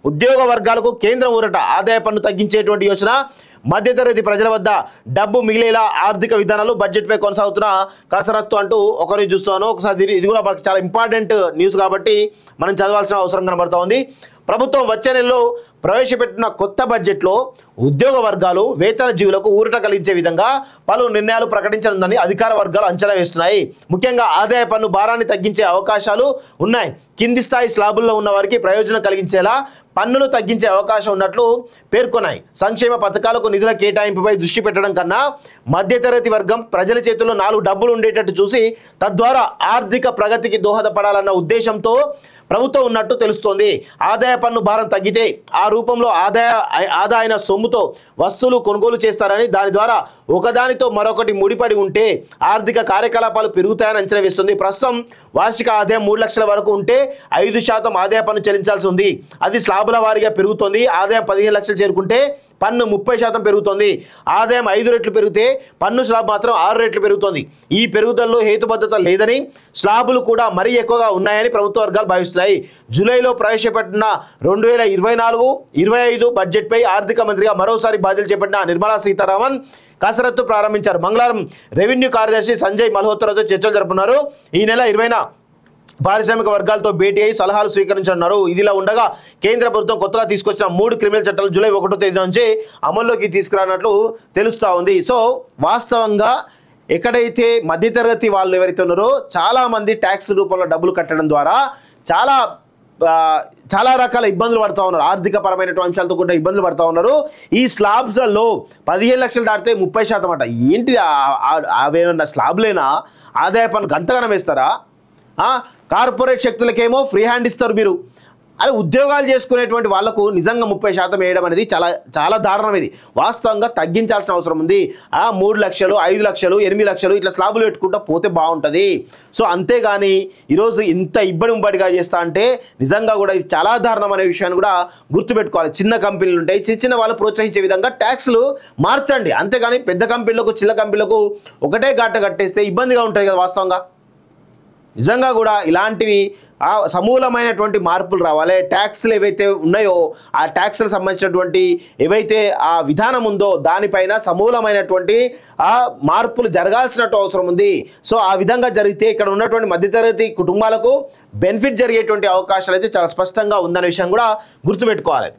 ఉద్యోగ వర్గాలకు కేంద్రం ఊరట ఆదాయ పన్ను తగ్గించేటువంటి యోచన మధ్యతరగతి ప్రజల వద్ద డబ్బు మిగిలేలా ఆర్థిక విధానాలు బడ్జెట్పై కొనసాగుతున్న కసరత్తు అంటూ ఒకరి చూస్తున్నాను. ఒకసారి ఇది కూడా మనకు చాలా ఇంపార్టెంట్ న్యూస్ కాబట్టి మనం చదవాల్సిన అవసరం కనబడుతూ ఉంది. ప్రభుత్వం వచ్చే నెలలో ప్రవేశపెట్టిన కొత్త బడ్జెట్లో ఉద్యోగ వర్గాలు వేతన జీవులకు ఊరట కలిగించే విధంగా పలు నిర్ణయాలు ప్రకటించనుందని అధికార వర్గాలు అంచనా వేస్తున్నాయి. ముఖ్యంగా ఆదాయ పన్ను భారాన్ని తగ్గించే అవకాశాలు ఉన్నాయి. కింది స్థాయి స్లాబుల్లో ఉన్న వారికి ప్రయోజనం కలిగించేలా పన్నులు తగ్గించే అవకాశం ఉన్నట్లు పేర్కొన్నాయి. సంక్షేమ పథకాలకు నిధుల కేటాయింపుపై దృష్టి పెట్టడం కన్నా మధ్యతరగతి వర్గం ప్రజల చేతుల్లో 4 డబ్బులు ఉండేటట్టు చూసి తద్వారా ఆర్థిక ప్రగతికి దోహదపడాలన్న ఉద్దేశంతో ప్రభుత్వం ఉన్నట్టు తెలుస్తోంది. ఆదాయ పన్ను భారం తగ్గితే ఆ రూపంలో ఆదాయ సొమ్ముతో వస్తువులు కొనుగోలు చేస్తారని, దాని ద్వారా ఒకదానితో మరొకటి ముడిపడి ఉంటే ఆర్థిక కార్యకలాపాలు పెరుగుతాయని అంచనా వేస్తుంది. ప్రస్తుతం వార్షిక ఆదాయం 3 లక్షల వరకు ఉంటే 5% ఆదాయ పన్ను చెల్లించాల్సి ఉంది. అది స్లాబుల వారీగా పెరుగుతోంది. ఆదాయం 15 లక్షలు చేరుకుంటే పన్ను 30% పెరుగుతోంది. ఆదాయం 5 రెట్లు పెరిగితే పన్ను స్లాబ్ మాత్రం 6 రెట్లు పెరుగుతోంది. ఈ పెరుగుదలలో హేతుబద్ధత లేదని, స్లాబులు కూడా మరీ ఎక్కువగా ఉన్నాయని ప్రభుత్వ వర్గాలు భావిస్తున్నాయి. జూలైలో ప్రవేశపెట్టిన 2024-25 బడ్జెట్పై ఆర్థిక మంత్రిగా మరోసారి బాధ్యతలు చేపట్టిన నిర్మలా సీతారామన్ కసరత్తు ప్రారంభించారు. మంగళవారం రెవెన్యూ కార్యదర్శి సంజయ్ మల్హోత్రాతో చర్చలు జరుపుతున్నారు. ఈ నెల 20న పారిశ్రామిక వర్గాలతో భేటీ అయి సలహాలు స్వీకరించనున్నారు. ఇదిలా ఉండగా కేంద్ర ప్రభుత్వం కొత్తగా తీసుకొచ్చిన 3 క్రిమినల్ చట్టాలు జూలై 1వ తేదీ నుంచి అమల్లోకి తీసుకురానట్లు తెలుస్తూ ఉంది. సో వాస్తవంగా ఎక్కడైతే మధ్యతరగతి వాళ్ళు ఎవరైతే ఉన్నారో చాలామంది ట్యాక్స్ రూపంలో డబ్బులు కట్టడం ద్వారా చాలా రకాల ఇబ్బందులు పడుతూ ఉన్నారు. ఆర్థిక పరమైనటువంటి అంశాలతో కూడా ఇబ్బందులు పడుతూ ఉన్నారు. ఈ స్లాబ్స్లలో 15 లక్షలు దాటితే 30% అట. ఏంటి అవేమన్నా స్లాబ్లేనా? ఆదాయ పన్ను గంతగనం వేస్తారా? కార్పొరేట్ శక్తులకేమో ఫ్రీ హ్యాండ్ ఇస్తారు మీరు. అదే ఉద్యోగాలు చేసుకునేటువంటి వాళ్లకు నిజంగా 30% వేయడం అనేది చాలా దారుణం. ఇది వాస్తవంగా తగ్గించాల్సిన అవసరం ఉంది. 3 లక్షలు, 5 లక్షలు, 8 లక్షలు ఇట్లా స్లాబులు పెట్టుకుంటా పోతే బాగుంటుంది. సో అంతేగాని ఈరోజు ఇంత ఇబ్బడిగా చేస్తా అంటే నిజంగా కూడా ఇది చాలా దారుణం అనే విషయాన్ని కూడా గుర్తుపెట్టుకోవాలి. చిన్న కంపెనీలు ఉంటాయి, చిన్న వాళ్ళు ప్రోత్సహించే విధంగా ట్యాక్స్లు మార్చండి. అంతేగాని పెద్ద కంపెనీలకు చిన్న కంపెనీలకు ఒకటే గాట కట్టేస్తే ఇబ్బందిగా ఉంటుంది కదా. వాస్తవంగా నిజంగా కూడా ఇలాంటివి సమూలమైనటువంటి మార్పులు రావాలి. ట్యాక్స్లు ఏవైతే ఉన్నాయో ఆ ట్యాక్స్లకు సంబంధించినటువంటి ఏవైతే ఆ విధానం ఉందో దానిపైన సమూలమైనటువంటి మార్పులు జరగాల్సినట్టు అవసరం ఉంది. సో ఆ విధంగా జరిగితే ఇక్కడ ఉన్నటువంటి మధ్యతరగతి కుటుంబాలకు బెనిఫిట్ జరిగేటువంటి అవకాశాలు అయితే చాలా స్పష్టంగా ఉందనే విషయం కూడా గుర్తుపెట్టుకోవాలి.